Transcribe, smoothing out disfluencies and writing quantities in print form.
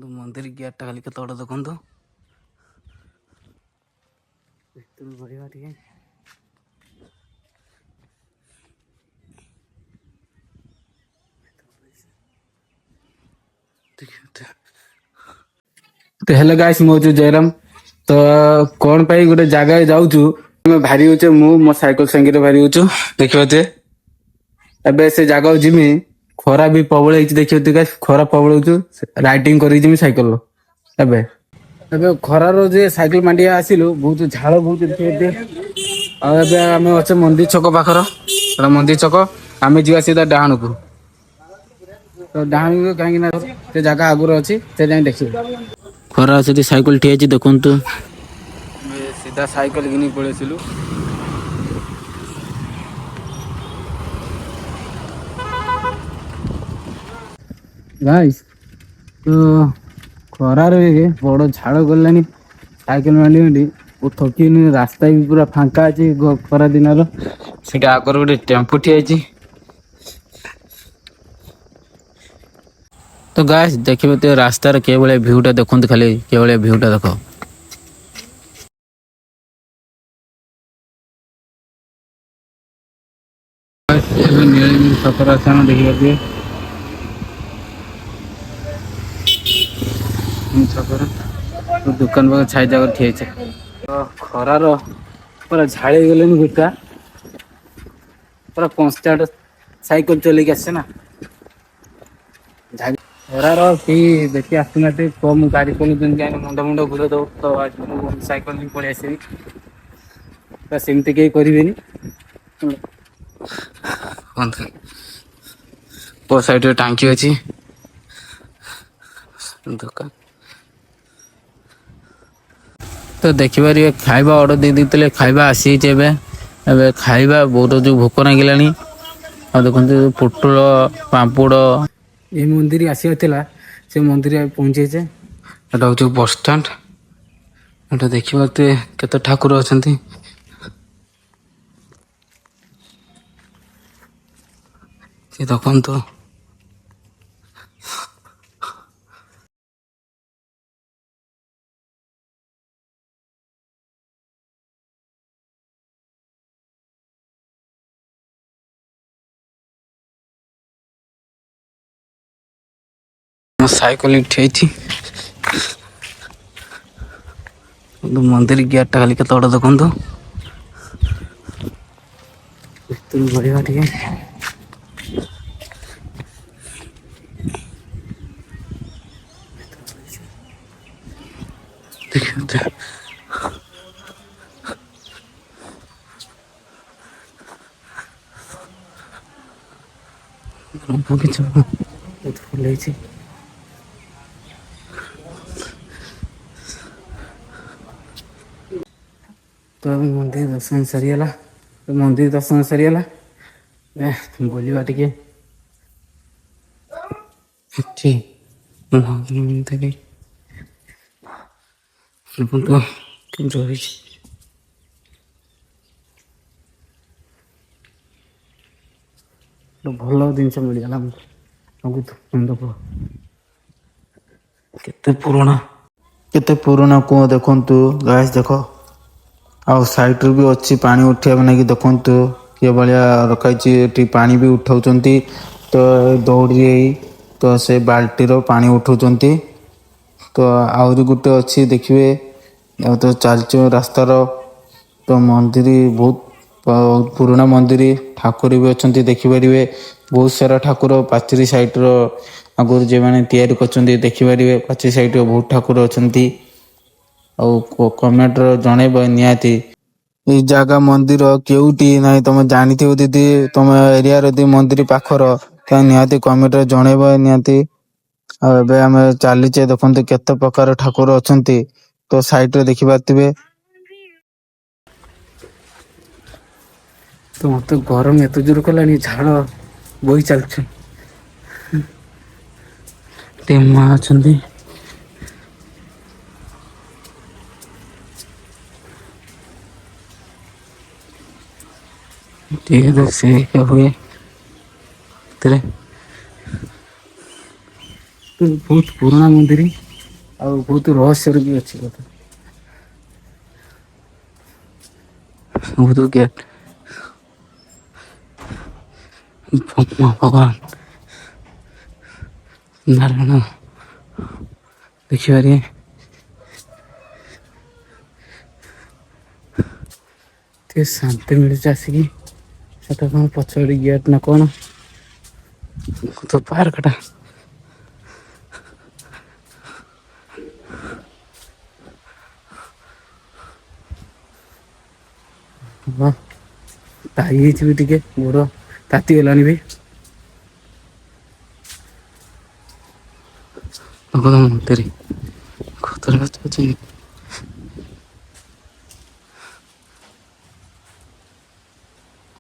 मंदिर गेट टा खाली केते देखु बढ़िया ठीक तो हेलो गाइस मो जयराम तो कौन पाई गोटे जगह जाऊँ भारी होचे मु मो साइकिल संगे भारी होचु देखिबते एबे से जगह जिमी खरा भी प्रबल होई देखिबते गाइस खरा प्रबल होचु राइडिंग करी जिमी साइकिल एबे एबे खरारो जे साइकिल मांडिया आसिलु बहुत झाळ बहुत देखिबते आ एबे आमे अछे मंदिर छक पाखर मंदिर छक आमे जिवा सीधा डाहाण को तो डाहाण कहीं ना से जगह आगुर अछि से जाई देखिबे खरा से साइकिल ठिया अछि देखंतु सीधा साइकिल घिनी पळेसिलु गाइस तो खरार बड़ झाड़ गलानी साइकिल मांडी मांडी वो थकी रास्ता भी पूरा फांका अछि खरा दिन सीटा आगर गोटे टेम्पो ठिया तो गाइस देखिबे तो रास्तार के भले व्यूटा देखंतु खाली के भले व्यूटा देखो नीलगिरी सफर आसान देखिबे सफर तो दुकान पाख छाई जगह ठिया तो खरार पूरा झाड़ी गले गुटा पूरा कंस्टार्ट साइकिल चलेक आसे ना खरार कि देखी आसना कम गाड़ी चलुँच मुंड मुंड घूर दो तो साइकिल भी पलि आसबि तो सेमती कहीं करेनि पो साइड टांकी अच्छी दुकान तो देखिए खाइबा ऑर्डर दे देते खाइबा आसी एबे खाइबा बहुत जो भोक लगिला देखते पोटल पांपड़ ये मंदिर आसा से मंदिर पहुंचे एटा हूँ बस स्टैंड एटा देखिए केते ठाकुर अच्छा देखु साइकिल ठेठी मंदिर गेट टा खाली केते देखु बढ़िया ठीक देखिए बगीचा बहुत फुल है तो मंदिर दर्शन सरीगला तो मंदिर दर्शन सरीगला बोलवा टिके भल जिनस मिलगला केते पुराना कुआ देखंतु गाइस देखो आ साइड भी अच्छी पानी उठे कि देखंतु के भाया रखाई पानी भी उठाउचंती तो दौड़ी तो से बाल्टी रो पानी उठाउचंती तो आउरी गुटे अच्छी देखिए तो चलच रास्तार तो मंदिर बहुत पुराना मंदिर ठाकुर भी अच्छा देखिपारे बहुत सारा ठाकुर पाचेरी साइड आगुरी जो मैंने तैयारी कर देखिपारे पाचेरी साइड बहुत ठाकुर अच्छा कमेंट जनइब निहाती ये जगह मंदिर केउटी ना तुम जानी दीदी तुम एरिया दी मंदिर पाखर तो निहाती कमेंट जनइब निहाती आम चलीचे देखते केते प्रकार ठाकुर अच्छा तो साइड रे देखि पारथिबे तो मत गरम एत जोर कलानी झाड़ बही चलछ माँ अच्छा ठीक है से हुए तो बहुत पुराना मंदिर ଆଉ ବହୁତ ରହସ୍ୟରେ ବି ଅଛି କଥା। ବହୁତ ଗେଟ୍ ଭଗବାନ ନାରାୟଣ ଦେଖିବାରେ ଟିକେ ଶାନ୍ତି ମିଳୁଛି ଆସିକି। ସେଟା କଣ ପଛଆଡେ ଗେଟ୍ ନା କଣ ତ ପାର୍କଟା। ହଁ ତାଇ ହେଇଛି ବି ଟିକେ ଗୋଡ ତାତି ଗଲାଣି ବି। ମନ୍ଦିର ଖତରା ଅଛି।